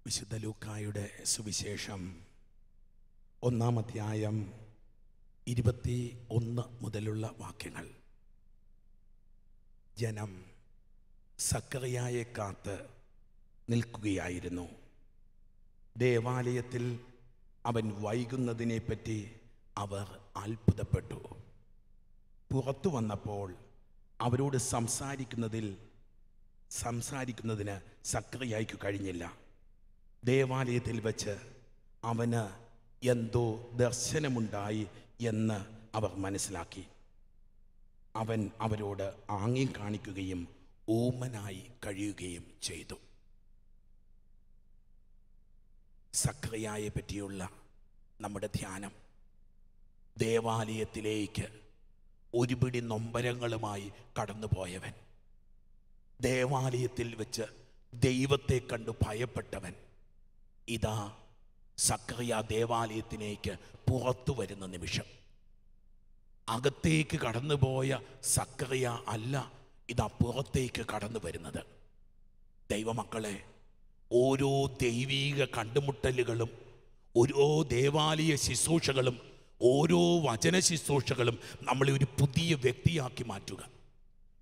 വിശുദ്ധ ലൂക്കായുടെ സുവിശേഷം 1-ാം അധ്യായം 21 മുതലുള്ള വാക്യങ്ങൾ. ജനം സക്കറിയായെ കാത്ത് നിൽക്കുകയായിരുന്നു. ദേവാലയത്തിൽ അവൻ വൈകുന്നതിനെപ്പറ്റി അവർ അത്ഭുതപ്പെട്ടു. പുറത്തു വന്നപ്പോൾ അവരോട് സംസാരിക്കുന്നതിന് സക്കറിയായ്ക്ക് കഴിഞ്ഞില്ല. ദേവാലയത്തിൽ വെച്ച് അവന് എന്തോ ദർശനമുണ്ടായി എന്ന് അവർ മനസ്സിലാക്കി. അവൻ അവരോട് ആംഗ്യം കാണിക്കുകയും ഊമനായി കഴിയുകയും ചെയ്തു. സക്കറിയായെ പറ്റിയുള്ള നമ്മുടെ ധ്യാനം, ദേവാലയത്തിലേക്ക് ഒരുപിടി നൊമ്പരങ്ങളുമായി കടന്നുപോയവൻ, ദേവാലയത്തിൽ വെച്ച് ദൈവത്തെ കണ്ടു ഭയപ്പെട്ടവൻ, ഇതാ സക്കറിയ ദേവാലയത്തിലേക്ക് പുറത്തു വരുന്ന നിമിഷം. അകത്തേക്ക് കടന്നുപോയ സക്കറിയ അല്ല ഇതാ പുറത്തേക്ക് കടന്നു വരുന്നത്. ദൈവമക്കളെ, ഓരോ ദൈവീക കണ്ടുമുട്ടലുകളും, ഓരോ ദേവാലയ ശുശ്രൂഷകളും, ഓരോ വചന ശുശ്രൂഷകളും നമ്മളെ ഒരു പുതിയ വ്യക്തിയാക്കി മാറ്റുക.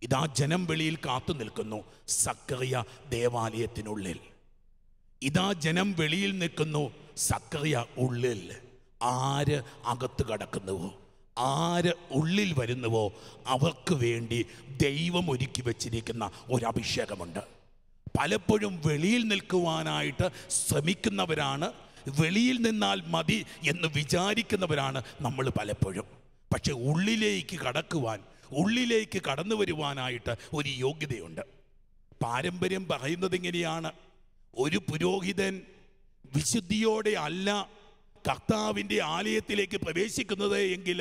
ഇതാ ജനം വെളിയിൽ കാത്തു നിൽക്കുന്നു. സക്കറിയ ദേവാലയത്തിനുള്ളിൽ, ഇതാ ജനം വെളിയിൽ നിൽക്കുന്നു. സക്കറിയ ഉള്ളിൽ. ആര് അകത്ത് കടക്കുന്നുവോ, ആര് ഉള്ളിൽ വരുന്നുവോ, അവർക്ക് വേണ്ടി ദൈവം ഒരുക്കി വച്ചിരിക്കുന്ന ഒരഭിഷേകമുണ്ട്. പലപ്പോഴും വെളിയിൽ നിൽക്കുവാനായിട്ട് ശ്രമിക്കുന്നവരാണ്, വെളിയിൽ നിന്നാൽ മതി എന്ന് വിചാരിക്കുന്നവരാണ് നമ്മൾ പലപ്പോഴും. പക്ഷെ ഉള്ളിലേക്ക് കടക്കുവാൻ, ഉള്ളിലേക്ക് കടന്നു വരുവാനായിട്ട് ഒരു യോഗ്യതയുണ്ട്. പാരമ്പര്യം പറയുന്നത് ഇങ്ങനെയാണ്: ഒരു പുരോഹിതൻ വിശുദ്ധിയോടെ അല്ല കർത്താവിൻ്റെ ആലയത്തിലേക്ക് പ്രവേശിക്കുന്നത് എങ്കിൽ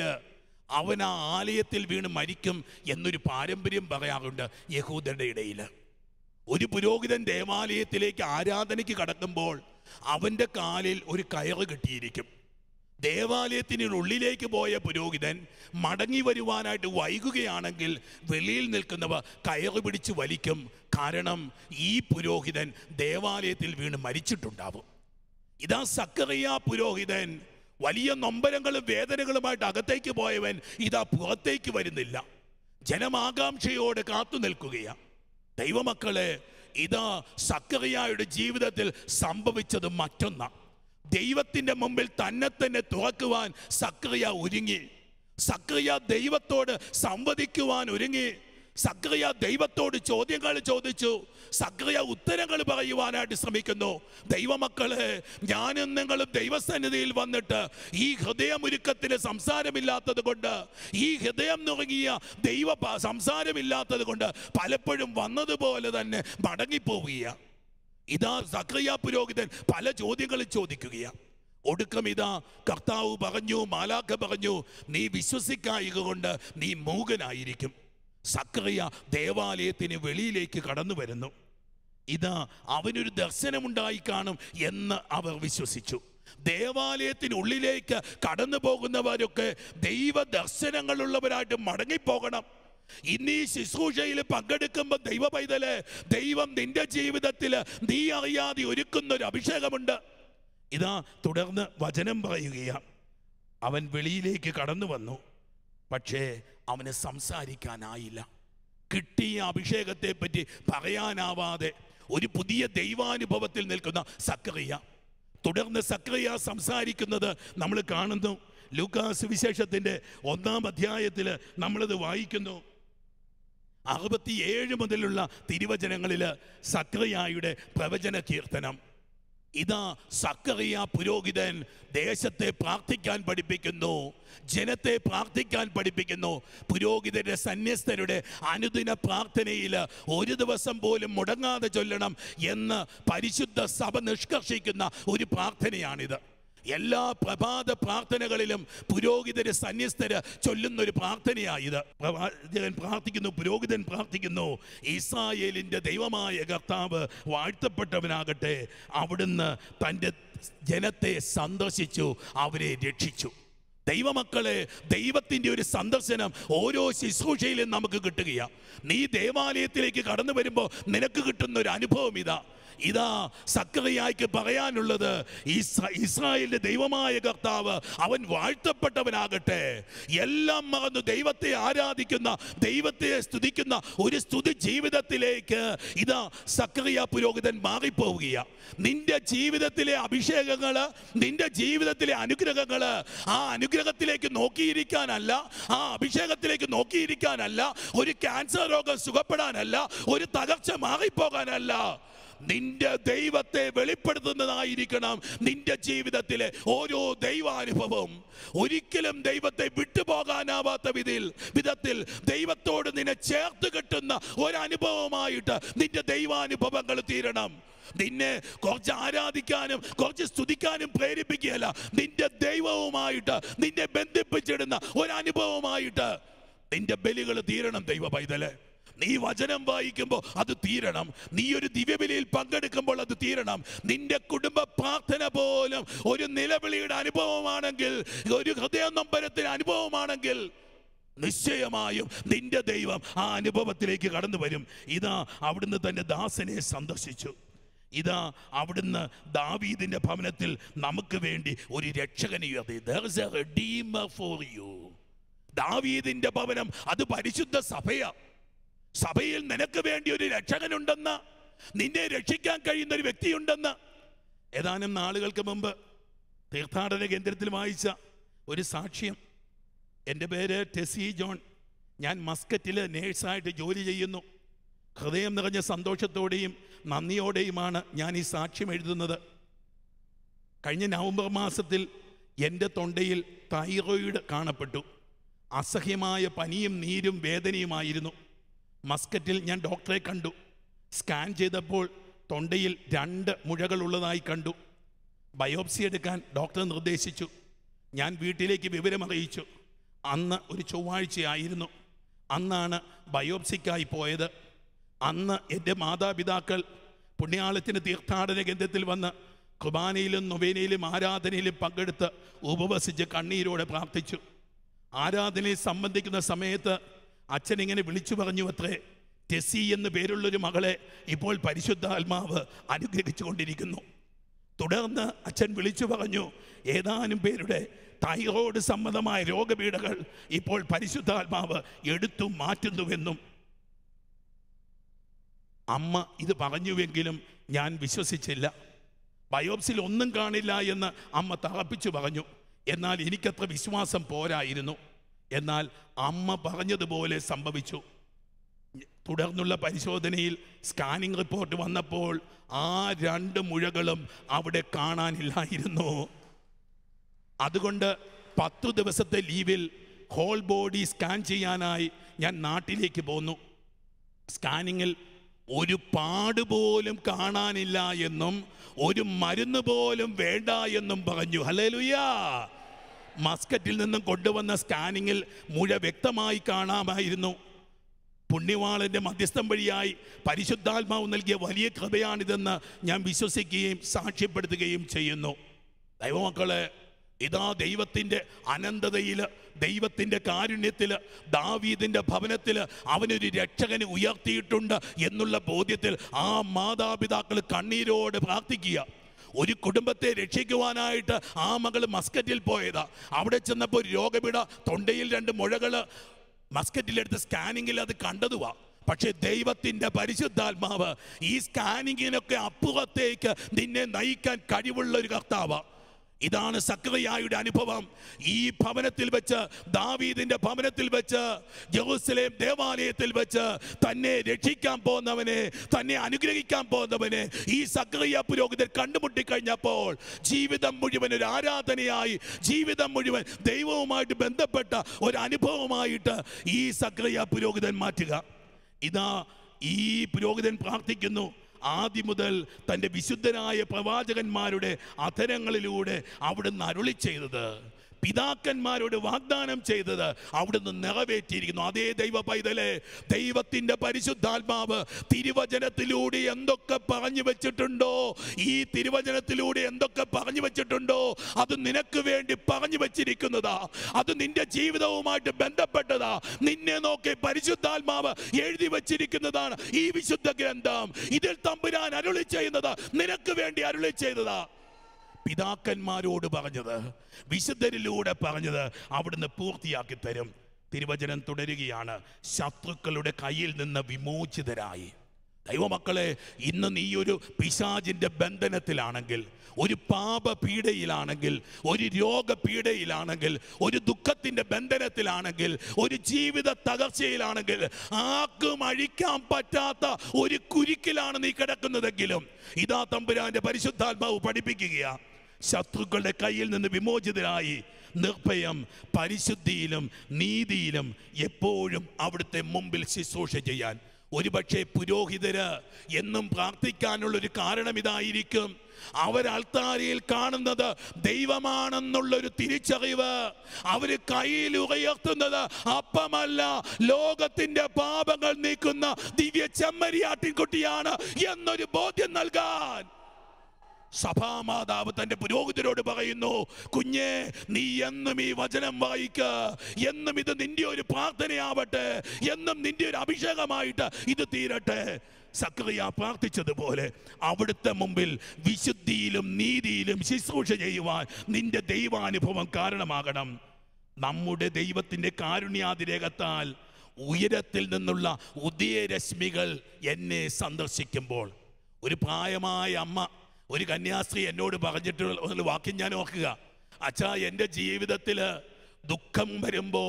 അവൻ ആ ആലയത്തിൽ വീണ് മരിക്കും എന്നൊരു പാരമ്പര്യം പറയാറുണ്ട് യഹൂദരുടെ ഇടയിൽ. ഒരു പുരോഹിതൻ ദേവാലയത്തിലേക്ക് ആരാധനയ്ക്ക് കടക്കുമ്പോൾ അവൻ്റെ കാലിൽ ഒരു കയറ് കെട്ടിയിരിക്കും. ദേവാലയത്തിനുള്ളിലേക്ക് പോയ പുരോഹിതൻ മടങ്ങി വരുവാനായിട്ട് വൈകുകയാണെങ്കിൽ വെളിയിൽ നിൽക്കുന്നവ കയറ് പിടിച്ച് വലിക്കും. കാരണം ഈ പുരോഹിതൻ ദേവാലയത്തിൽ വീണ് മരിച്ചിട്ടുണ്ടാവും. ഇതാ സക്കറിയ പുരോഹിതൻ വലിയ നൊമ്പരങ്ങളും വേദനകളുമായിട്ട് അകത്തേക്ക് പോയവൻ ഇതാ പുറത്തേക്ക് വരുന്നില്ല. ജനമാകാംക്ഷയോടെ കാത്തു നിൽക്കുകയാണ്. ദൈവമക്കളെ, ഇതാ സക്കറിയായുടെ ജീവിതത്തിൽ സംഭവിച്ചത് മറ്റൊന്നാണ്. ദൈവത്തിൻ്റെ മുമ്പിൽ തന്നെ തുറക്കുവാൻ സക്കറിയ ഒരുങ്ങി. സക്കറിയ ദൈവത്തോട് സംവദിക്കുവാൻ ഒരുങ്ങി. സക്കറിയ ദൈവത്തോട് ചോദ്യങ്ങൾ ചോദിച്ചു. സക്കറിയ ഉത്തരങ്ങൾ പറയുവാനായിട്ട് ശ്രമിക്കുന്നു. ദൈവമക്കളെ, ഞാനും നിങ്ങളും ദൈവസന്നിധിയിൽ വന്നിട്ട് ഈ ഹൃദയമൊരുക്കത്തിന് സംസാരമില്ലാത്തത് കൊണ്ട്, ഈ ഹൃദയം നുറങ്ങിയ ദൈവ സംസാരമില്ലാത്തത് കൊണ്ട് പലപ്പോഴും വന്നതുപോലെ തന്നെ മടങ്ങിപ്പോവുകയാണ്. ഇതാ സക്കറിയ പുരോഹിതൻ പല ചോദ്യങ്ങളും ചോദിക്കുകയാണ്. ഒടുക്കം ഇതാ കർത്താവ് പറഞ്ഞു, മാലാഖ പറഞ്ഞു, നീ വിശ്വസിക്കായക കൊണ്ട് നീ മൂകനായിരിക്കും. സക്കറിയ ദേവാലയത്തിന് വെളിയിലേക്ക് കടന്നു വരുന്നു. ഇതാ അവനൊരു ദർശനമുണ്ടായി കാണും എന്ന് അവർ വിശ്വസിച്ചു. ദേവാലയത്തിനുള്ളിലേക്ക് കടന്നു പോകുന്നവരൊക്കെ ദൈവ ദർശനങ്ങളുള്ളവരായിട്ട് മടങ്ങിപ്പോകണം. ഇന്ന് ഈ ശുശ്രൂഷയിൽ പങ്കെടുക്കുമ്പോൾ ദൈവ പൈതലെ, ദൈവം നിന്റെ ജീവിതത്തിൽ നീ അറിയാതെ ഒരുക്കുന്നൊരു അഭിഷേകമുണ്ട്. ഇതാ തുടർന്ന് വചനം പറയുകയാണ്. അവൻ വെളിയിലേക്ക് കടന്നു വന്നു, പക്ഷേ അവന് സംസാരിക്കാനായില്ല. കിട്ടിയ അഭിഷേകത്തെ പറ്റി പറയാനാവാതെ ഒരു പുതിയ ദൈവാനുഭവത്തിൽ നിൽക്കുന്ന സക്കറിയ. തുടർന്ന് സക്കറിയ സംസാരിക്കുന്നത് നമ്മൾ കാണുന്നു. ലൂക്കാ സുവിശേഷത്തിൻ്റെ 1-ാം അധ്യായത്തിൽ നമ്മളത് വായിക്കുന്നു. 67 മുതലുള്ള തിരുവചനങ്ങളിൽ സക്കറിയായുടെ പ്രവചന കീർത്തനം. ഇതാ സക്കറിയ പുരോഹിതൻ ദേശത്തെ പ്രാർത്ഥിക്കാൻ പഠിപ്പിക്കുന്നു, ജനത്തെ പ്രാർത്ഥിക്കാൻ പഠിപ്പിക്കുന്നു. പുരോഹിതരുടെ സന്യസ്തരുടെ അനുദിന പ്രാർത്ഥനയിൽ ഒരു ദിവസം പോലും മുടങ്ങാതെ ചൊല്ലണം എന്ന് പരിശുദ്ധ സഭ നിഷ്കർഷിക്കുന്ന ഒരു പ്രാർത്ഥനയാണിത്. എല്ലാ പ്രഭാത പ്രാർത്ഥനകളിലും പുരോഹിതര് സന്യസ്തര് ചൊല്ലുന്നൊരു പ്രാർത്ഥനയായത്. പുരോഹിതൻ പ്രാർത്ഥിക്കുന്നു, ഇസ്രായേലിൻ്റെ ദൈവമായ കർത്താവ് വാഴ്ത്തപ്പെട്ടവനാകട്ടെ, അവിടുന്ന് തൻ്റെ ജനത്തെ സന്ദർശിച്ചു, അവരെ രക്ഷിച്ചു. ദൈവമക്കളെ, ദൈവത്തിൻ്റെ ഒരു സന്ദർശനം ഓരോ ശുശ്രൂഷയിലും നമുക്ക് കിട്ടുകയാണ്. നീ ദേവാലയത്തിലേക്ക് കടന്നു വരുമ്പോൾ നിനക്ക് കിട്ടുന്ന ഒരു അനുഭവം ഇതാ. ഇതാ സക്കറിയായ്ക്ക് പറയാനുള്ളത്, ഇസ്രായേലിന്റെ ദൈവമായ കർത്താവ് അവൻ വാഴ്ത്തപ്പെട്ടവനാകട്ടെ. എല്ലാം മറന്നു ദൈവത്തെ ആരാധിക്കുന്ന, ദൈവത്തെ സ്തുതിക്കുന്ന ഒരു സ്തുതി ജീവിതത്തിലേക്ക് ഇതാ സക്കറിയ പുരോഹിതൻ മാറിപ്പോവുകയാണ്. നിന്റെ ജീവിതത്തിലെ അഭിഷേകങ്ങള്, നിന്റെ ജീവിതത്തിലെ അനുഗ്രഹങ്ങള്, ആ അനുഗ്രഹത്തിലേക്ക് നോക്കിയിരിക്കാനല്ല, ആ അഭിഷേകത്തിലേക്ക് നോക്കിയിരിക്കാനല്ല, ഒരു ക്യാൻസർ രോഗം സുഖപ്പെടാനല്ല, ഒരു തകർച്ച മാറിപ്പോകാനല്ല, നിന്റെ ദൈവത്തെ വെളിപ്പെടുത്തുന്നതായിരിക്കണം നിന്റെ ജീവിതത്തിലെ ഓരോ ദൈവാനുഭവം. ഒരിക്കലും ദൈവത്തെ വിട്ടുപോകാനാവാത്ത വിധത്തിൽ ദൈവത്തോട് നിന്നെ ചേർത്ത് കെട്ടുന്ന ഒരനുഭവമായിട്ട് നിന്റെ ദൈവാനുഭവങ്ങൾ തീരണം. നിന്നെ കുറച്ച് ആരാധിക്കാനും കുറച്ച് സ്തുതിക്കാനും പ്രേരിപ്പിക്കുകയല്ല, നിന്റെ ദൈവവുമായിട്ട് നിന്നെ ബന്ധിപ്പിച്ചിടുന്ന ഒരനുഭവമായിട്ട് നിന്റെ ബലികൾ തീരണം. ദൈവ പൈതല്, നീ വചനം വായിക്കുമ്പോൾ അത് തീരണം. നീ ഒരു ദിവ്യബലിയിൽ പങ്കെടുക്കുമ്പോൾ അത് തീരണം. നിന്റെ കുടുംബ പ്രാർത്ഥന പോലും ഒരു നിലവിളിയുടെ അനുഭവമാണെങ്കിൽ, ഒരു ഹൃദയനൊമ്പരത്തിന് അനുഭവമാണെങ്കിൽ, നിശ്ചയമായും നിന്റെ ദൈവം ആ അനുഭവത്തിലേക്ക് കടന്നു വരും. ഇതാ അവിടുന്ന് തന്റെ ദാസനെ സന്ദർശിച്ചു. ഇതാ അവിടുന്ന് ദാവീദിന്റെ ഭവനത്തിൽ നമുക്ക് വേണ്ടി ഒരു രക്ഷകനെ ഉയർത്തി. There is a redeemer for you. ദാവീദിന്റെ ഭവനം അത് പരിശുദ്ധ സഭയാ. സഭയിൽ നിനക്ക് വേണ്ടി ഒരു രക്ഷകനുണ്ടെന്ന്, നിന്നെ രക്ഷിക്കാൻ കഴിയുന്ന ഒരു വ്യക്തിയുണ്ടെന്ന് ഏതാനും നാളുകൾക്ക് മുമ്പ് തീർത്ഥാടന കേന്ദ്രത്തിൽ വായിച്ച ഒരു സാക്ഷ്യം. എൻ്റെ പേര് ടെസി ജോൺ. ഞാൻ മസ്കറ്റിൽ നേഴ്സായിട്ട് ജോലി ചെയ്യുന്നു. ഹൃദയം നിറഞ്ഞ സന്തോഷത്തോടെയും നന്ദിയോടെയുമാണ് ഞാൻ ഈ സാക്ഷ്യം എഴുതുന്നത്. കഴിഞ്ഞ നവംബർ മാസത്തിൽ എൻ്റെ തൊണ്ടയിൽ തൈറോയിഡ് കാണപ്പെട്ടു. അസഹ്യമായ പനിയും നീരും വേദനയുമായിരുന്നു. മസ്കറ്റിൽ ഞാൻ ഡോക്ടറെ കണ്ടു. സ്കാൻ ചെയ്തപ്പോൾ തൊണ്ടയിൽ 2 മുഴകളുള്ളതായി കണ്ടു. ബയോപ്സി എടുക്കാൻ ഡോക്ടർ നിർദ്ദേശിച്ചു. ഞാൻ വീട്ടിലേക്ക് വിവരമറിയിച്ചു. അന്ന് ഒരു ചൊവ്വാഴ്ചയായിരുന്നു. അന്നാണ് ബയോപ്സിക്കായി പോയത്. അന്ന് എൻ്റെ മാതാപിതാക്കൾ പുണ്യാളത്തിന് തീർത്ഥാടന കേന്ദ്രത്തിൽ വന്ന് കുർബാനയിലും നൊവേനയിലും ആരാധനയിലും പങ്കെടുത്ത് ഉപവസിച്ച് കണ്ണീരോടെ പ്രാർത്ഥിച്ചു. ആരാധനയിൽ സംബന്ധിക്കുന്ന സമയത്ത് അച്ഛൻ ഇങ്ങനെ വിളിച്ചു പറഞ്ഞു അത്രേ, ടെസി എന്ന് പേരുള്ളൊരു മകളെ ഇപ്പോൾ പരിശുദ്ധാത്മാവ് അനുഗ്രഹിച്ചു കൊണ്ടിരിക്കുന്നു. തുടർന്ന് അച്ഛൻ വിളിച്ചു പറഞ്ഞു, ഏതാനും പേരുടെ തൈറോയ്ഡ് സംബന്ധമായ രോഗപീഠകൾ ഇപ്പോൾ പരിശുദ്ധാത്മാവ് എടുത്തു മാറ്റുന്നുവെന്നും. അമ്മ ഇത് പറഞ്ഞുവെങ്കിലും ഞാൻ വിശ്വസിച്ചില്ല. ബയോപ്സിയിൽ ഒന്നും കാണില്ല എന്ന് അമ്മ തറപ്പിച്ചു പറഞ്ഞു. എന്നാൽ എനിക്കത്ര വിശ്വാസം പോരായിരുന്നു. എന്നാൽ അമ്മ പറഞ്ഞതുപോലെ സംഭവിച്ചു. തുടർന്നുള്ള പരിശോധനയിൽ സ്കാനിംഗ് റിപ്പോർട്ട് വന്നപ്പോൾ ആ 2 മുഴകളും അവിടെ കാണാനില്ലായിരുന്നു. അതുകൊണ്ട് 10 ദിവസത്തെ ലീവിൽ ഹോൾ ബോഡി സ്കാൻ ചെയ്യാനായി ഞാൻ നാട്ടിലേക്ക് പോന്നു. സ്കാനിങ്ങിൽ ഒരു പാട് പോലും കാണാനില്ല എന്നും ഒരു മരുന്ന് പോലും വേണ്ട എന്നും പറഞ്ഞു. ഹല്ലേലൂയ. മസ്കറ്റിൽ നിന്നും കൊണ്ടുവന്ന സ്കാനിങ്ങിൽ മുഴ വ്യക്തമായി കാണാമായിരുന്നു. പുണ്യവാളന്റെ മധ്യസ്ഥം വഴിയായി പരിശുദ്ധാത്മാവ് നൽകിയ വലിയ കൃപയാണിതെന്ന് ഞാൻ വിശ്വസിക്കുകയും സാക്ഷ്യപ്പെടുത്തുകയും ചെയ്യുന്നു. ദൈവമക്കളെ, ഇതാ ദൈവത്തിൻ്റെ അനന്തതയിൽ, ദൈവത്തിൻ്റെ കാരുണ്യത്തിൽ, ദാവീദിൻ്റെ ഭവനത്തിൽ അവനൊരു രക്ഷകനെ ഉയർത്തിയിട്ടുണ്ട് എന്നുള്ള ബോധ്യത്തിൽ ആ മാതാപിതാക്കൾ കണ്ണീരോട് പ്രാർത്ഥിക്കുക. ഒരു കുടുംബത്തെ രക്ഷിക്കുവാനായിട്ട് ആ മകൾ മസ്കറ്റിൽ പോയതാ. അവിടെ ചെന്നപ്പോൾ രോഗപീഠ, തൊണ്ടയിൽ 2 മുഴകൾ, മസ്കറ്റിലെടുത്ത് സ്കാനിങ്ങിൽ അത് കണ്ടതുവാ. പക്ഷെ ദൈവത്തിൻ്റെ പരിശുദ്ധാത്മാവ് ഈ സ്കാനിങ്ങിനൊക്കെ അപ്പുറത്തേക്ക് നിന്നെ നയിക്കാൻ കഴിവുള്ള ഒരു കർത്താവ്. ഇതാണ് സക്കറിയായുടെ അനുഭവം. ഈ ഭവനത്തിൽ വെച്ച്, ദാവീദിന്റെ ഭവനത്തിൽ വെച്ച്, ജെറുസലേം ദേവാലയത്തിൽ വെച്ച് തന്നെ രക്ഷിക്കാൻ പോകുന്നവനെ, തന്നെ അനുഗ്രഹിക്കാൻ പോകുന്നവനെ ഈ സക്കറിയ പുരോഹിതൻ കണ്ടുമുട്ടിക്കഴിഞ്ഞപ്പോൾ ജീവിതം മുഴുവൻ ഒരു ആരാധനയായി, ജീവിതം മുഴുവൻ ദൈവവുമായിട്ട് ബന്ധപ്പെട്ട ഒരു അനുഭവമായിട്ട് ഈ സക്കറിയ പുരോഹിതൻ മാറ്റുക. ഇതാ ഈ പുരോഹിതൻ പ്രാർത്ഥിക്കുന്നു. ആദ്യം മുതൽ തൻ്റെ വിശുദ്ധനായ പ്രവാചകന്മാരുടെ അധരങ്ങളിലൂടെ അവിടുന്ന് അരുളി ചെയ്തത് പിതാക്കന്മാരോട് വാഗ്ദാനം ചെയ്തത് അവിടുന്ന് നിറവേറ്റിയിരിക്കുന്നു. അതേ ദൈവ പൈതലേ, ദൈവത്തിന്റെ പരിശുദ്ധാത്മാവ് തിരുവചനത്തിലൂടെ എന്തൊക്കെ പറഞ്ഞു വെച്ചിട്ടുണ്ടോ, ഈ തിരുവചനത്തിലൂടെ എന്തൊക്കെ പറഞ്ഞു വെച്ചിട്ടുണ്ടോ അത് നിനക്ക് വേണ്ടി പറഞ്ഞു വെച്ചിരിക്കുന്നതാ. അത് നിന്റെ ജീവിതവുമായിട്ട് ബന്ധപ്പെട്ടതാ. നിന്നെ നോക്കി പരിശുദ്ധാത്മാവ് എഴുതി വെച്ചിരിക്കുന്നതാണ് ഈ വിശുദ്ധ ഗ്രന്ഥം. ഇതിൽ തമ്പുരാൻ അരുളി ചെയ്യുന്നത് നിനക്ക് വേണ്ടി അരുളി ചെയ്തതാ. പിതാക്കന്മാരോട് പറഞ്ഞത്, വിശുദ്ധരിലൂടെ പറഞ്ഞത് അവിടുന്ന് പൂർത്തിയാക്കി തരും. തിരുവചനം തുടരുകയാണ്, ശത്രുക്കളുടെ കയ്യിൽ നിന്ന് വിമോചിതരായി. ദൈവമക്കളെ, ഇന്ന് നീ ഒരു പിശാചിന്റെ ബന്ധനത്തിലാണെങ്കിൽ, ഒരു പാപപീഡയിലാണെങ്കിൽ, ഒരു രോഗപീഡയിലാണെങ്കിൽ, ഒരു ദുഃഖത്തിന്റെ ബന്ധനത്തിലാണെങ്കിൽ, ഒരു ജീവിത തകർച്ചയിലാണെങ്കിൽ, ആർക്കും അഴിക്കാൻ പറ്റാത്ത ഒരു കുരുക്കിലാണ് നീ കിടക്കുന്നതെങ്കിലും ഇതാ തമ്പുരാന്റെ പരിശുദ്ധാത്മാവ് പഠിപ്പിക്കുകയാ, ശത്രുക്കളുടെ കയ്യിൽ നിന്ന് വിമോചിതരായി നിർഭയം പരിശുദ്ധിയിലും നീതിയിലും എപ്പോഴും അവിടുത്തെ മുമ്പിൽ ശുശ്രൂഷ ചെയ്യാൻ. ഒരുപക്ഷെ പുരോഹിതര് എന്നും പ്രാർത്ഥിക്കാനുള്ളൊരു കാരണം ഇതായിരിക്കും, അവർ അൾത്താരയിൽ കാണുന്നത് ദൈവമാണെന്നുള്ളൊരു തിരിച്ചറിവ്. അവര് കയ്യിൽ ഉയർത്തുന്നത് അപ്പമല്ല, ലോകത്തിന്റെ പാപങ്ങൾ നീക്കുന്ന ദിവ്യ ചെമ്മരിയാട്ടിൻകുട്ടിയാണ് എന്നൊരു ബോധ്യം നൽകാൻ സഭാമാതാവ് തന്റെ പുരോഹിതരോട് പറയുന്നു, കുഞ്ഞേ, നീ എന്നും ഈ വചനം വായിക്ക, എന്നും ഇത് നിന്റെ ഒരു പ്രാർത്ഥനയാവട്ടെ, എന്നും നിന്റെ ഒരു അഭിഷേകമായിട്ട് ഇത് തീരട്ടെ. സക്കറിയ പ്രാർത്ഥിച്ചതുപോലെ അവിടുത്തെ മുമ്പിൽ വിശുദ്ധിയിലും നീതിയിലും ശുശ്രൂഷ ചെയ്യുവാൻ നിന്റെ ദൈവാനുഭവം കാരണമാകണം. നമ്മുടെ ദൈവത്തിന്റെ കാരുണ്യാതിരേകത്താൽ ഉയരത്തിൽ നിന്നുള്ള ഉദയരശ്മികൾ എന്നെ സന്ദർശിക്കുമ്പോൾ, ഒരു പ്രായമായ അമ്മ, ഒരു കന്യാസ്ത്രീ എന്നോട് പറഞ്ഞിട്ടുള്ള വാക്യം ഞാൻ ഓർക്കുക, അച്ഛാ, എൻ്റെ ജീവിതത്തിൽ ദുഃഖം വരുമ്പോ,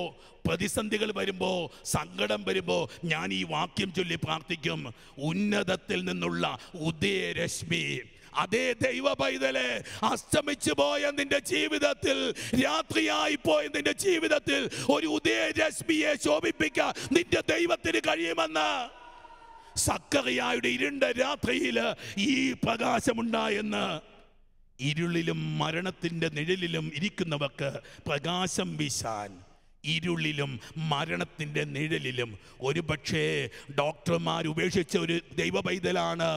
പ്രതിസന്ധികൾ വരുമ്പോ, സങ്കടം വരുമ്പോ ഞാൻ ഈ വാക്യം ചൊല്ലി പ്രാർത്ഥിക്കും, ഉന്നതത്തിൽ നിന്നുള്ള ഉദയരശ്മി. അതേ ദൈവ പൈതലേ, അസ്തമിച്ചു പോയ നിന്റെ ജീവിതത്തിൽ, രാത്രിയായി പോയ നിന്റെ ജീവിതത്തിൽ ഒരു ഉദയരശ്മിയെ ശോഭിപ്പിക്കാൻ നിന്റെ ദൈവത്തിന് കഴിയുമെന്ന് സക്കറിയായുടെ ഇരുണ്ട രാത്രിയിൽ ഈ പ്രകാശമുണ്ടായെന്ന്. ഇരുളിലും മരണത്തിന്റെ നിഴലിലും ഇരിക്കുന്നവർക്ക് പ്രകാശം വീശാൻ, ഇരുളിലും മരണത്തിന്റെ നിഴലിലും, ഒരു പക്ഷേ ഡോക്ടർമാർ ഉപേക്ഷിച്ച ഒരു ദൈവ പൈതലാണ്,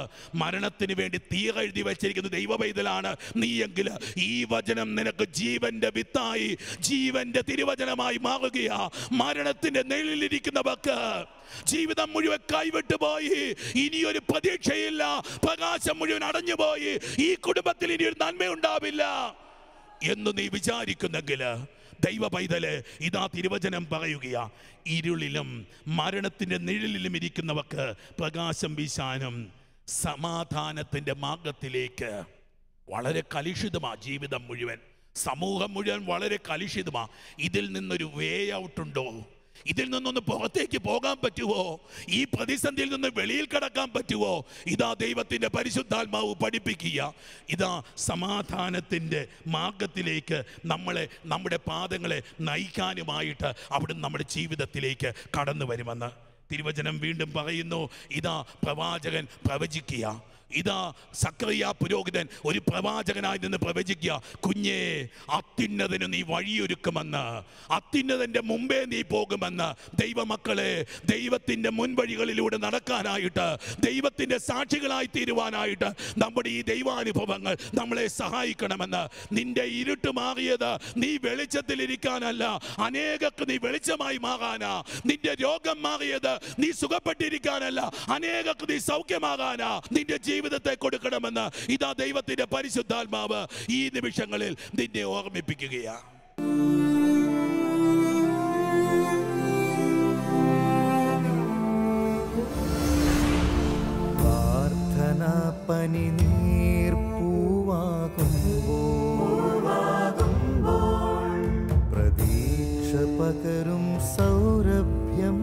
മരണത്തിന് വേണ്ടി തീരെഴുതി വെച്ചിരിക്കുന്ന ദൈവ പൈതലാണ് നീയെങ്കിൽ ഈ വചനം നിനക്ക് ജീവന്റെ വിത്തായി, ജീവന്റെ തിരുവചനമായി മാറുകയാ. മരണത്തിന്റെ നിഴലിലിരിക്കുന്നവർക്ക് ജീവിതം മുഴുവൻ കൈവിട്ടു പോയി, ഇനിയൊരു പ്രതീക്ഷയില്ല, പ്രകാശം മുഴുവൻ അടഞ്ഞുപോയി, ഈ കുടുംബത്തിൽ ഇനിയൊരു നന്മയുണ്ടാവില്ല എന്ന് നീ വിചാരിക്കുന്നെങ്കിൽ ദൈവ പൈതല്, ഇതാ തിരുവചനം പറയുകയാ, ഇരുളിലും മരണത്തിന്റെ നിഴലിലും ഇരിക്കുന്നവർക്ക് പ്രകാശം വീശാനും സമാധാനത്തിന്റെ മാർഗത്തിലേക്ക്. വളരെ കലുഷിതമാ ജീവിതം മുഴുവൻ, സമൂഹം മുഴുവൻ വളരെ കലുഷിതമാ. ഇതിൽ നിന്നൊരു വേ ഔട്ട് ഉണ്ടോ? ഇതിൽ നിന്നൊന്ന് പുറത്തേക്ക് പോകാൻ പറ്റുമോ? ഈ പ്രതിസന്ധിയിൽ നിന്ന് വെളിയിൽ കടക്കാൻ പറ്റുമോ? ഇതാ ദൈവത്തിന്റെ പരിശുദ്ധാത്മാവ് പഠിപ്പിക്കുക. ഇതാ സമാധാനത്തിന്റെ മാർഗത്തിലേക്ക് നമ്മളെ, നമ്മുടെ പാദങ്ങളെ നയിക്കാനുമായിട്ട് അവിടുന്ന് നമ്മുടെ ജീവിതത്തിലേക്ക് കടന്നു വരുമെന്ന് തിരുവചനം വീണ്ടും പറയുന്നു. ഇതാ പ്രവാചകൻ പ്രവചിക്കുക. ഇതാ സക്കറിയ പുരോഹിതൻ ഒരു പ്രവാചകനായി നിന്ന് പ്രവചിക്കുക, കുഞ്ഞേ, അത്യുന്നതന് നീ വഴിയൊരുക്കുമെന്ന്, അത്യുന്നതന്റെ മുമ്പേ നീ പോകുമെന്ന്. ദൈവമക്കളെ, ദൈവത്തിന്റെ മുൻവഴികളിലൂടെ നടക്കാനായിട്ട്, ദൈവത്തിന്റെ സാക്ഷികളായി തീരുവാനായിട്ട് നമ്മുടെ ഈ ദൈവാനുഭവങ്ങൾ നമ്മളെ സഹായിക്കണമെന്ന്. നിന്റെ ഇരുട്ട് മാറിയത് നീ വെളിച്ചത്തിലിരിക്കാനല്ല, അനേകർക്ക് നീ വെളിച്ചമായി മാറാനാ. നിന്റെ രോഗം മാറിയത് നീ സുഖപ്പെട്ടിരിക്കാനല്ല, അനേകർക്ക് നീ സൗഖ്യമാകാനാ. നിന്റെ ജീവിതത്തെ കൊടുക്കണമെന്ന് ഇതാ ദൈവത്തിന്റെ പരിശുദ്ധാത്മാവ് ഈ നിമിഷങ്ങളിൽ നിന്നെ ഓർമ്മിപ്പിക്കുകയാ. പ്രാർത്ഥന പനിനീർ പൂവാകുമ്പോൾ പ്രതീക്ഷ പകരും സൗരഭ്യം,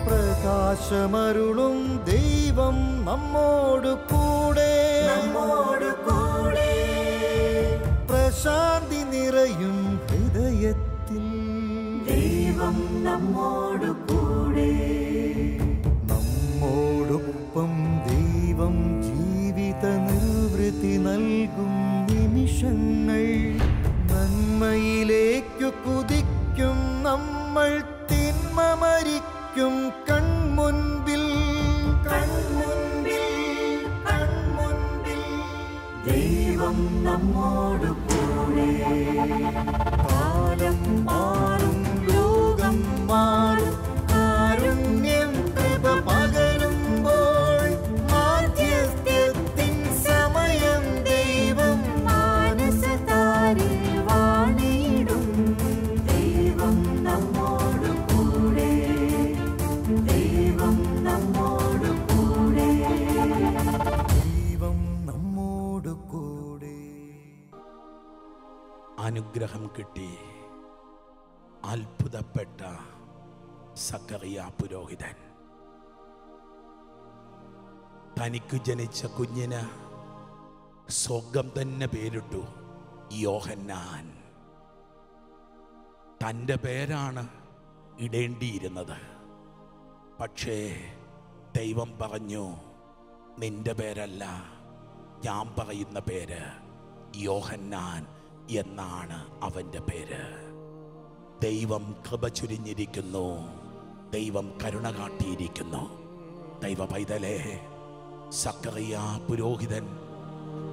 പ്രകാശമരുളും ദൈവം നമ്മോട് കൂടെ, പ്രശാന്തി നിറയും ഹൃദയത്തിൽ ദൈവം നമ്മോട് കൂടെ, നമ്മോടൊപ്പം ദൈവം ജീവിത നിർവൃത്തി നൽകും നിമിഷങ്ങൾ നന്മയിലേക്കു കുതിക്കും നമ്മൾ തിന്മ മരിക്കും കൺമുൻപിൽ കൺമുൻപിൽ കൺമുൻപിൽ ദൈവം നമ്മോടു കൂടെ കാലം മാറും ലോകം മാറും കാരുണ്യം കൃപ പകരുമ്പോൾ മാധ്യസ്ഥ്യത്തിൻ സമയം ദൈവം മാനസതാരിൽ വാണിടും ദൈവം നമ്മോടു കൂടെ ദൈവം നമ്മോടു കൂടെ ദൈവം നമ്മോടു കൂടെ. അനുഗ്രഹം കിട്ടി അത്ഭുതപ്പെട്ട സക്കറിയ പുരോഹിതൻ തനിക്ക് ജനിച്ച കുഞ്ഞിന് സ്വർഗം തന്നെ പേരിട്ടു യോഹന്നാൻ. തൻ്റെ പേരാണ് ഇടേണ്ടിയിരുന്നത്. പക്ഷേ ദൈവം പറഞ്ഞു, നിന്റെ പേരല്ല, ഞാൻ പറയുന്ന പേര് യോഹന്നാൻ എന്നാണ് അവൻ്റെ പേര്. ദൈവം കൃപ ചുരിഞ്ഞിരിക്കുന്നു, ദൈവം കരുണ കാട്ടിയിരിക്കുന്നു. ദൈവ പൈതലേ, സക്കറിയ പുരോഹിതൻ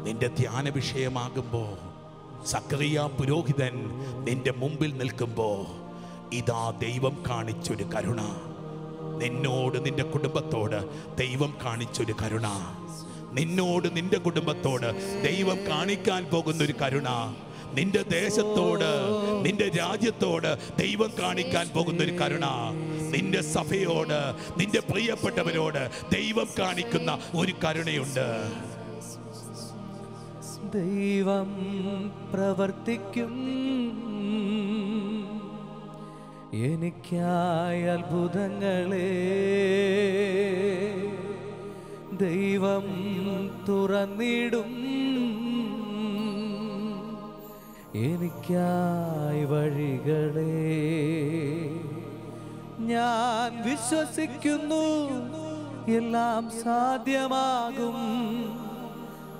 നിന്റെ ധ്യാന വിഷയമാകുമ്പോൾ, സക്കറിയ പുരോഹിതൻ നിന്റെ മുമ്പിൽ നിൽക്കുമ്പോൾ, ഇതാ ദൈവം കാണിച്ചൊരു കരുണ. നിന്നോട് നിന്റെ കുടുംബത്തോട് ദൈവം കാണിച്ചൊരു കരുണ. നിന്നോട് നിന്റെ കുടുംബത്തോട് ദൈവം കാണിക്കാൻ പോകുന്നൊരു കരുണ. നിന്റെ ദേശത്തോട് നിന്റെ രാജ്യത്തോട് ദൈവം കാണിക്കാൻ പോകുന്നൊരു കരുണ. നിന്റെ സഭയോട് നിന്റെ പ്രിയപ്പെട്ടവരോട് ദൈവം കാണിക്കുന്ന ഒരു കരുണയുണ്ട്. ദൈവം പ്രവർത്തിക്കും എനിക്കായി അത്ഭുതങ്ങളെ. ദൈവം തുറന്നിടും എനിക്കായി വഴികളെ. ഞാൻ വിശ്വസിക്കുന്നു എല്ലാം സാധ്യമാകും.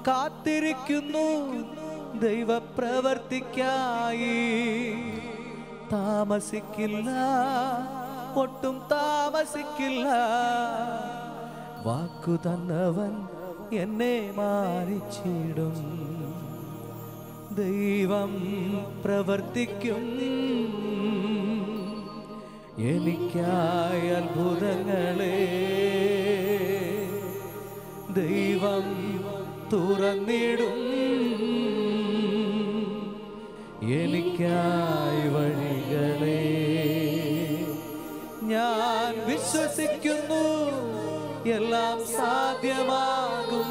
കാത്തിരിക്കുന്നു ദൈവപ്രവർത്തിക്കായി. താമസിക്കില്ല, ഒട്ടും താമസിക്കില്ല. വാക്കു തന്നവൻ എന്നെ മാനിച്ചിടും. ദൈവം പ്രവർത്തിക്കും എനിക്കായി അത്ഭുതങ്ങളെ. ദൈവം തുറന്നിടും എനിക്കായി വഴികളെ. ഞാൻ വിശ്വസിക്കുന്നു എല്ലാം സാധ്യമാകും.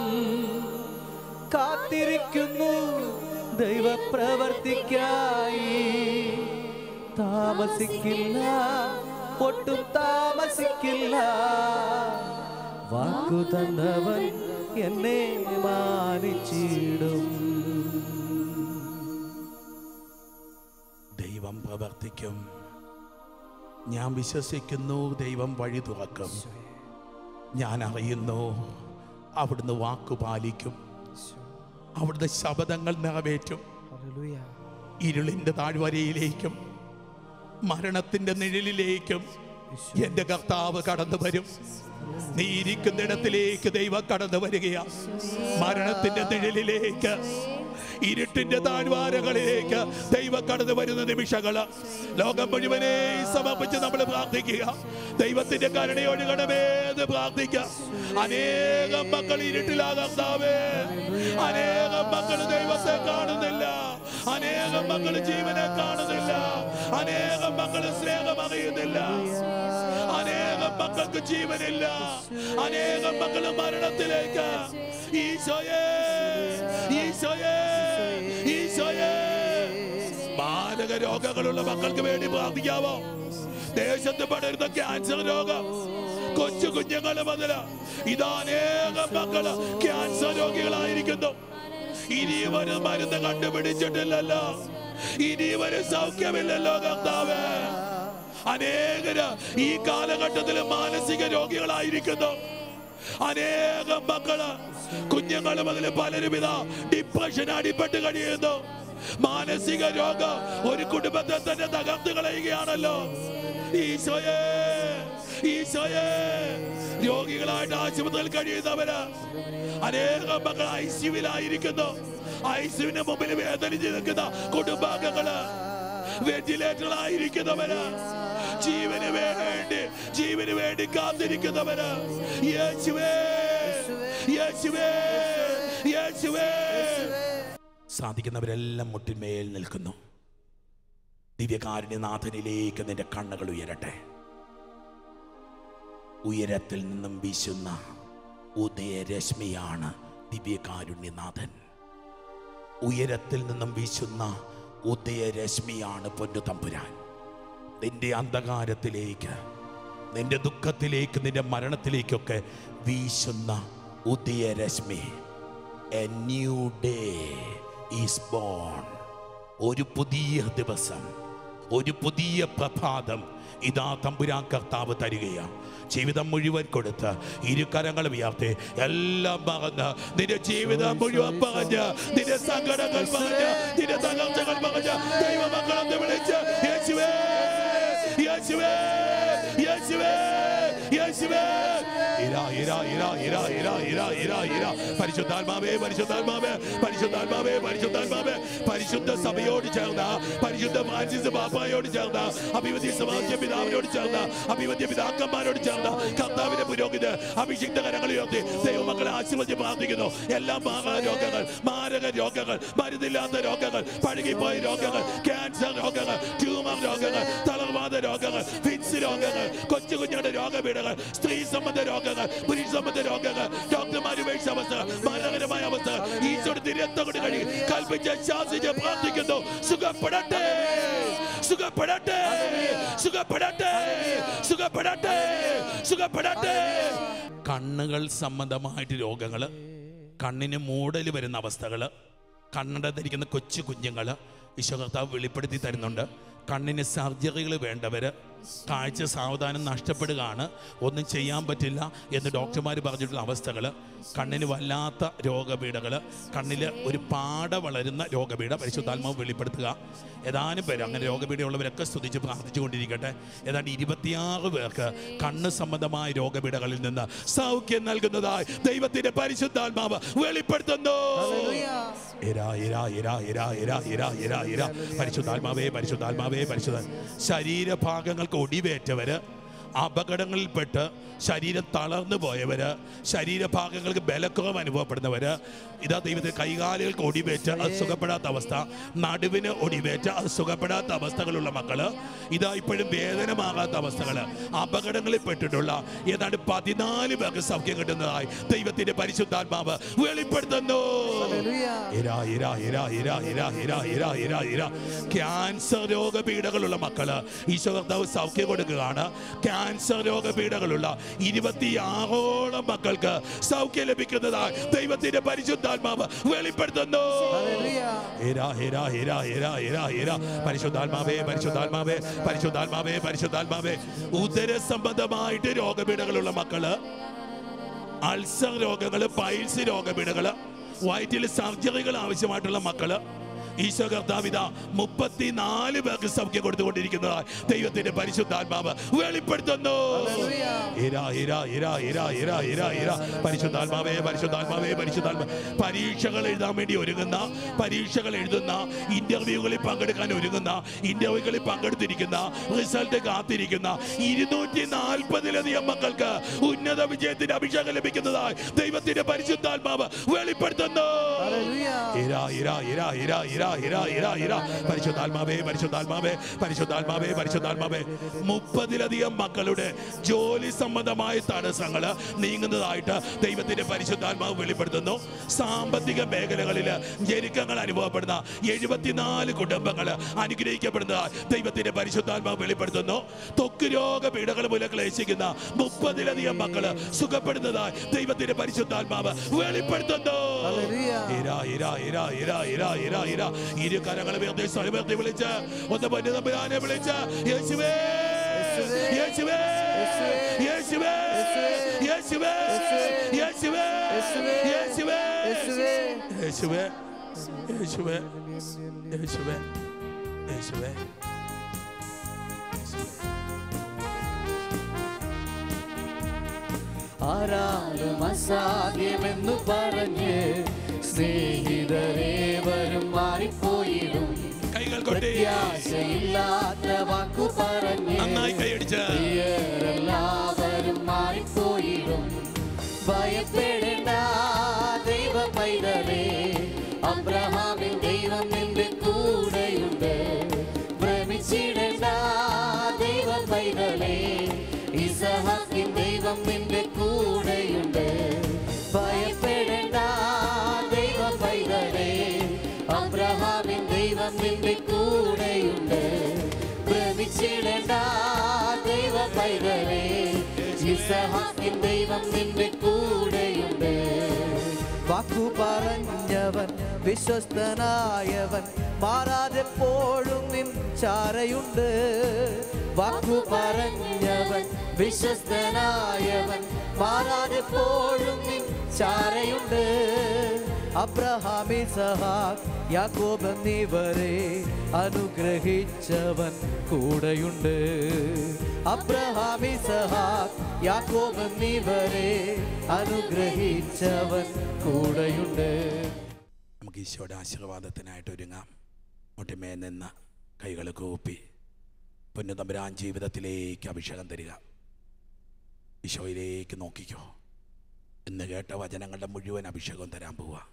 കാത്തിരിക്കുന്നു ദൈവപ്രവർത്തിക്കായി. താമസിക്കില്ല, ഒട്ടും താമസിക്കില്ല. വാക്കു തന്നവൻ എന്നെ മാനിച്ചിടും. ദൈവം പ്രവർത്തിക്കും. ഞാൻ വിശ്വസിക്കുന്നു ദൈവം വഴി തുറക്കും. ഞാൻ അറിയുന്നു അവിടുന്ന് വാക്കു പാലിക്കും. അവിടുത്തെ ശബ്ദങ്ങൾ നിറവേറ്റും. ഇരുളിന്റെ താഴ്വരയിലേക്കും മരണത്തിന്റെ നിഴലിലേക്കും എന്റെ കർത്താവ് കടന്നു വരും. നീ ഇരിക്കുന്നിടത്തിലേക്ക് ദൈവം കടന്നു വരികയാ. മരണത്തിന്റെ നിഴലിലേക്ക്, ഇരുട്ടിന്റെ താഴ്വാരകളിലേക്ക് ദൈവം കടന്നു വരുന്ന നിമിഷങ്ങള് ലോകം മുഴുവനെ സമർപ്പിച്ച് നമ്മൾ പ്രാർത്ഥിക്കുക. ദൈവത്തിന്റെ കരുണയൊഴുകണമേ എന്ന് പ്രാർത്ഥിക്കുക. അനേകം മക്കൾ ഇരുട്ടിലാകർത്താവേ. അനേകം മക്കൾ ദൈവത്തെ കാണുന്നില്ല. അനേകം മക്കൾ ജീവനെ കാണുന്നില്ല. അനേകം മക്കൾ സ്നേഹം അറിയുന്നില്ല. അനേകം മക്കൾക്ക് ജീവനില്ല. അനേകം മക്കൾ മരണത്തിലേക്ക്. ഈശോയേ, ഈശോയേ, ഈശോയേ. മാരക രോഗങ്ങളുള്ള മക്കൾക്ക് വേണ്ടി പ്രാർത്ഥിക്കാവോ? ദേശത്ത് പടരുന്ന ക്യാൻസർ രോഗം, കൊച്ചു കുഞ്ഞുങ്ങളെ മുതൽ ഇതാ അനേകം മക്കള് ക്യാൻസർ രോഗികളായിരിക്കുന്നു. ഇനി ഒരു മരുന്ന് കണ്ടുപിടിച്ചിട്ടില്ലല്ലോ. ഇനി ഒരു സൗഖ്യമില്ലല്ലോ കർത്താവേ. അനേകര് ഈ കാലഘട്ടത്തിൽ മാനസിക രോഗികളായിരിക്കുന്നു. അനേകം മക്കള് കുഞ്ഞുങ്ങൾ മുതൽ പലരും ഇതാ ഡിപ്രഷൻ അടിപ്പെട്ട് കഴിയുന്നു. മാനസിക രോഗം ഒരു കുടുംബത്തെ തന്നെ തകർത്ത് കളയുകയാണല്ലോ. ഈശോയെ, ഈശോയെ, രോഗികളായിട്ട് ആശുപത്രിയിൽ കഴിയുന്നവര് അനേകം മക്കൾ ഐസിയുവിലായിരിക്കുന്നു. ഐസിയുവിന് മുമ്പിൽ വേദനിച്ച് നിൽക്കുന്ന കുടുംബാംഗങ്ങള്, വെന്റിലേറ്ററിലായിരിക്കുന്നവര്, ജീവന് വേണ്ടി കാത്തിരിക്കുന്നവര്, യേശുവേ, യേശുവേ, യേശുവേ. സാധിക്കുന്നവരെല്ലാം മുട്ടിന്മേൽ നിൽക്കുന്നു. ദിവ്യകാരുണ്യനാഥനിലേക്ക് നിന്റെ കണ്ണുകൾ ഉയരട്ടെ. ഉയരത്തിൽ നിന്നും വീശുന്ന ഉദയരശ്മിയാണ് ദിവ്യകാരുണ്യനാഥൻ. ഉയരത്തിൽ നിന്നും വീശുന്ന ഉദയരശ്മിയാണ് പൊന്നു തമ്പുരാൻ. നിന്റെ അന്ധകാരത്തിലേക്ക്, നിന്റെ ദുഃഖത്തിലേക്ക്, നിന്റെ മരണത്തിലേക്കൊക്കെ വീശുന്ന Udayarashmi. A new day is born. ഒരു പുതിയ ദിവസം, ഒരു പുതിയ പ്രഭാതം ഇതാ തമ്പുരാൻ കർത്താവ് തരികയാണ്. ജീവിതം മുഴുവൻ കൊടുത്ത് ഇരുകരങ്ങൾ ഉയർത്തി എല്ലാം പറഞ്ഞ്, നിന്റെ ജീവിതം മുഴുവൻ പറഞ്ഞ്, നിന്റെ സങ്കടങ്ങൾ പറഞ്ഞ്, നിന്റെ തകർച്ചകൾ പറഞ്ഞ് ദൈവമക്കളെന്ന് വിളിച്ച് യേശുവേ, യേശുവേ, യേശുവേ, യേശുവേ. പരിശുദ്ധാത്മാവേ, പരിശുദ്ധാത്മാവേ, പരിശുദ്ധാത്മാവേ, പരിശുദ്ധാത്മാവേ. പരിശുദ്ധ സഭയോട് ചേർന്ന, പരിശുദ്ധ ഫ്രാൻസിസ് പാപ്പായോട് ചേർന്ന, അഭിവദ്യ സമാജ പിതാവിനോട് ചേർന്ന, അഭിവദ്യ പിതാക്കന്മാരോട് ചേർന്ന കർത്താവിന്റെ പുരോഹിത അഭിഷിക്ത കരങ്ങൾ ഉയർത്തി ദൈവമക്കളെ ആശീർവദിച്ച് പ്രാർത്ഥിക്കുന്നു. എല്ലാ രോഗങ്ങൾ, മാരക രോഗങ്ങൾ, മരുന്നില്ലാത്ത രോഗങ്ങൾ, പഴകിപ്പോയ രോഗങ്ങൾ, ക്യാൻസർ രോഗങ്ങൾ, ട്യൂമർ രോഗങ്ങൾ, തളർവാദ രോഗങ്ങൾ, ഫിറ്റ്സ് രോഗങ്ങൾ, കൊച്ചു കുഞ്ഞുങ്ങളുടെ രോഗപീഠകൾ, സ്ത്രീ സംബന്ധ രോഗങ്ങൾ, പുരുഷ സംബന്ധ രോഗങ്ങൾ, ഡോക്ടർമാർ ഉപേക്ഷിച്ച അവസ്ഥകൾ, മരണകരമായ അവസ്ഥകൾ ഈശോയുടെ തിരയത്ത കൊണ്ട് കഴി കൽപ്പിച്ച് ശാസിച്ച് പ്രാർത്ഥിക്കുന്നു. സുഖപ്പെടട്ടെ, സുഖപ്പെടട്ടെ, സുഖപ്പെടട്ടെ, സുഖപ്പെടട്ടെ, സുഖപ്പെടട്ടെ. കണ്ണുകൾ സംബന്ധമായിട്ട് രോഗങ്ങള്, കണ്ണിന് മൂടൽ വരുന്ന അവസ്ഥകള്, കണ്ണട ധരിക്കുന്ന കൊച്ചു കുഞ്ഞുങ്ങള് ഈശോ കർത്താവ് വെളിപ്പെടുത്തി തരുന്നുണ്ട്. കണ്ണിന് സർജറികൾ വേണ്ടവര്, കാഴ്ച സാവധാനം നഷ്ടപ്പെടുകയാണ്, ഒന്നും ചെയ്യാൻ പറ്റില്ല എന്ന് ഡോക്ടർമാർ പറഞ്ഞിട്ടുള്ള അവസ്ഥകൾ, കണ്ണിന് വല്ലാത്ത രോഗപീഠകൾ, കണ്ണിൽ ഒരു പാട വളരുന്ന രോഗപീഠ പരിശുദ്ധാത്മാവ് വെളിപ്പെടുത്തുക. ഏതാനും പേര് അങ്ങനെ രോഗപീഠയുള്ളവരൊക്കെ സ്തുതിച്ച് പ്രാർത്ഥിച്ചു കൊണ്ടിരിക്കട്ടെ. ഏതാണ്ട് 26 പേർക്ക് കണ്ണ് സംബന്ധമായ രോഗപീഠകളിൽ നിന്ന് സൗഖ്യം നൽകുന്നതായി ദൈവത്തിന്റെ പരിശുദ്ധാത്മാവ് വെളിപ്പെടുത്തുന്നു. പരിശുദ്ധാത്മാവേ, പരിശുദ്ധാത്മാവേ, പരിശുദ്ധ ശരീരഭാഗങ്ങൾക്ക് ഒടിവേറ്റവര്, അപകടങ്ങളിൽപ്പെട്ട് ശരീരം തളർന്നു പോയവര്, ശരീരഭാഗങ്ങൾക്ക് ബലക്കുറവ് അനുഭവപ്പെടുന്നവര്, ഇതാ ദൈവത്തെ കൈകാലുകൾക്ക് ഒടിവേറ്റ് അത് സുഖപ്പെടാത്ത അവസ്ഥ, നടുവിന് ഒടിവേറ്റ് അത് സുഖപ്പെടാത്ത അവസ്ഥകളുള്ള മക്കള്, ഇതാ ഇപ്പോഴും വേദനമാകാത്ത അവസ്ഥകള്, അപകടങ്ങളിൽ പെട്ടിട്ടുള്ള ഏതാണ്ട് 14 പേർക്ക് സൗഖ്യം കിട്ടുന്നതായി ദൈവത്തിന്റെ പരിശുദ്ധാത്മാവ് വെളിപ്പെടുത്തുന്നു. ക്യാൻസർ രോഗപീഠകളുള്ള മക്കള് ഈശോ കർത്താവ് സൗഖ്യം കൊടുക്കുകയാണ്. ക്യാൻസർ രോഗപീഠകളുള്ള 26ഓളം മക്കൾക്ക് സൗഖ്യം ലഭിക്കുന്നതായി ദൈവത്തിന്റെ പരിശുദ്ധാത്മാവ് വെളിപ്പെടുത്തുന്നു. പരിശുദ്ധാത്മാവേ, പരിശുദ്ധാത്മാവേ, പരിശുദ്ധാത്മാവേ, പരിശുദ്ധാത്മാവേ. ഉദര സംബന്ധമായിട്ട് രോഗപീഠകളുള്ള മക്കള്, അൾസർ രോഗങ്ങള്, പൈൽസ് രോഗപീഠകള്, വയറ്റിൽ സർജറികൾ ആവശ്യമായിട്ടുള്ള മക്കള് ഈശോ കർത്താവിത 34 പേർക്ക് സൗഖ്യം കൊടുത്തുകൊണ്ടിരിക്കുന്നതായി ദൈവത്തിന്റെ പരിശുദ്ധാത്മാവ് വെളിപ്പെടുത്തുന്നു. പരിശുദ്ധാത്മാവേ, പരിശുദ്ധാത്മാവേ, പരിശുദ്ധാത്മാ. പരീക്ഷകൾ എഴുതാൻ വേണ്ടി ഒരുങ്ങുന്ന, പരീക്ഷകൾ എഴുതുന്ന, ഇന്റർവ്യൂകളിൽ പങ്കെടുക്കാൻ ഒരുങ്ങുന്ന, ഇന്റർവ്യൂകളിൽ പങ്കെടുത്തിരിക്കുന്ന, റിസൾട്ട് കാത്തിരിക്കുന്ന 240-ലധികം മക്കൾക്ക് ഉന്നത വിജയത്തിന്റെ അഭിഷേകം ലഭിക്കുന്നതായി ദൈവത്തിന്റെ പരിശുദ്ധാത്മാവ് വെളിപ്പെടുത്തുന്നു. പരിശുദ്ധാത്മാവേ, പരിശുദ്ധാത്മാവേ, പരിശുദ്ധാത്മാവേ, പരിശുദ്ധാത്മാവേ. 30-ലധികം മക്കളുടെ ജോലി സംബന്ധമായ തടസ്സങ്ങള് നീങ്ങുന്നതായിട്ട് ദൈവത്തിന്റെ പരിശുദ്ധാത്മാവ് വെളിപ്പെടുത്തുന്നു. സാമ്പത്തിക മേഖലകളിൽ ഞെരുക്കങ്ങൾ അനുഭവപ്പെടുന്ന 74 കുടുംബങ്ങൾ അനുഗ്രഹിക്കപ്പെടുന്നതായി ദൈവത്തിന്റെ പരിശുദ്ധാത്മാവ് വെളിപ്പെടുത്തുന്നു. ത്വക്ക് രോഗ പീഡകൾ മൂലം ക്ലേശിക്കുന്ന 30-ലധികം മക്കള് സുഖപ്പെടുന്നതായി ദൈവത്തിന്റെ പരിശുദ്ധാത്മാവ് വെളിപ്പെടുത്തുന്നു. ഇരു കരങ്ങളെ സ്വരമേർത്തി വിളിച്ച് ഒന്ന് പൊന്നു തമ്പുരാനെ വിളിച്ച് യേശുവേ, യേശുവേ, യേശുവേ, യേശുവേ യേശുവേ യേശുവേ യേശുവേ യേശുവേ യേശുവേ യേശുവേ ആരാലും അസാധ്യമെന്നു പറഞ്ഞ് സ്നേഹിതരേവരും മാറിപ്പോയിടും. പ്രത്യാശയില്ലാത്ത വാക്കു പറഞ്ഞ് എല്ലാവരും മാറിപ്പോയിടും. ഭയപ്പെടേണ്ട ദൈവ പൈതലേ, അബ്രഹാമിൻ ദൈവം നിന്റെ കൂടെയുണ്ട്. ഭ്രമിച്ചിടേണ്ട ദൈവ പൈതലേ, ഇസഹാക്കിൻ ദൈവം നിന്റെ കൂടെയുണ്ട്. ഭയപ്പെടേണ്ട ദൈവ പൈതലേ, അബ്രഹാമിൻ ദൈവം നിന്റെ കൂടെയുണ്ട്. ഭ്രമിച്ചിടേണ്ട ദൈവ പൈതലേ, ഇസഹാക്കിൻ ദൈവം നിന്റെ കൂടെയുണ്ട്. വാക്കു പറഞ്ഞവൻ വിശ്വസ്തനായവൻ മാറാതെപ്പോഴും നിൻ ചാരയുണ്ട്. വാക്കു പറഞ്ഞവൻ വിശ്വസ്തനായവൻ മാറാതെപ്പോഴും നിൻ ചാരയുണ്ട്. അബ്രഹാം ഇസഹാക്ക് യാക്കോബ് എന്നിവരെ അനുഗ്രഹിച്ചവൻ കൂടെയുണ്ട്. അബ്രഹാം ഇസഹാക്ക് യാക്കോബ് എന്നിവരെ അനുഗ്രഹിച്ചവൻ കൂടെയുണ്ട്. നമുക്ക് ഈശോയുടെ ആശീർവാദത്തിനായിട്ട് ഒരുങ്ങാം. മുട്ടിമേ നിന്ന് കൈകൾ കൂപ്പി പൊന്നുതമ്പുരാൻ ജീവിതത്തിലേക്ക് അഭിഷേകം തരിക. ഈശോയിലേക്ക് നോക്കിക്കോ. ഇന്ന് കേട്ട വചനങ്ങളുടെ മുഴുവൻ അഭിഷേകം തരാൻ പോവാ.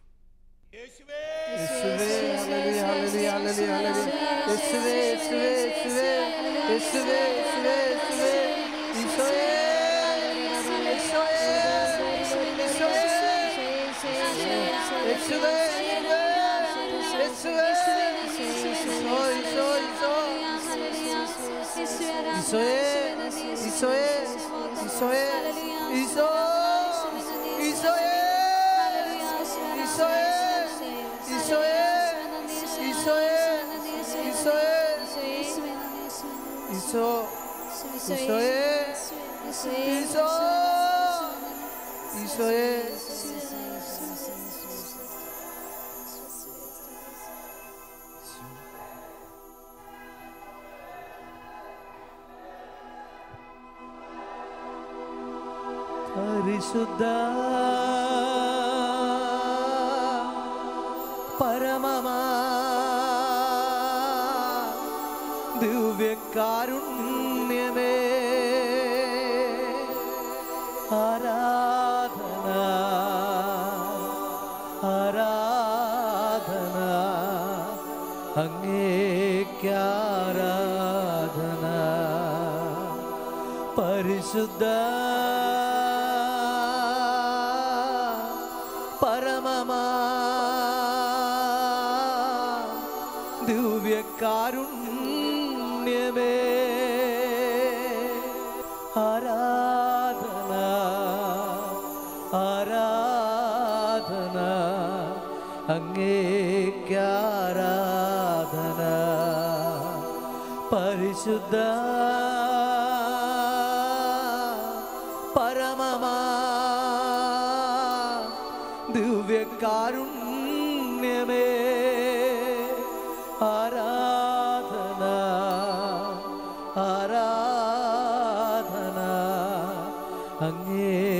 പരിശുദ്ധ പരമമാ ദിവ്യകാരുണ്യമേ, ആരാധന ആരാധന അങ്ങേക്കാരാധന. പരിശുദ്ധ പരമമാ ദിവ്യകാരുണ്യമേ, ആരാധന ആരാധന അങ്ങേക്കാരാധന. പരിശുദ്ധ പരമമാ ദിവ്യകാരുണ്യമേ, ആരാധന ആരാധന അങ്ങേ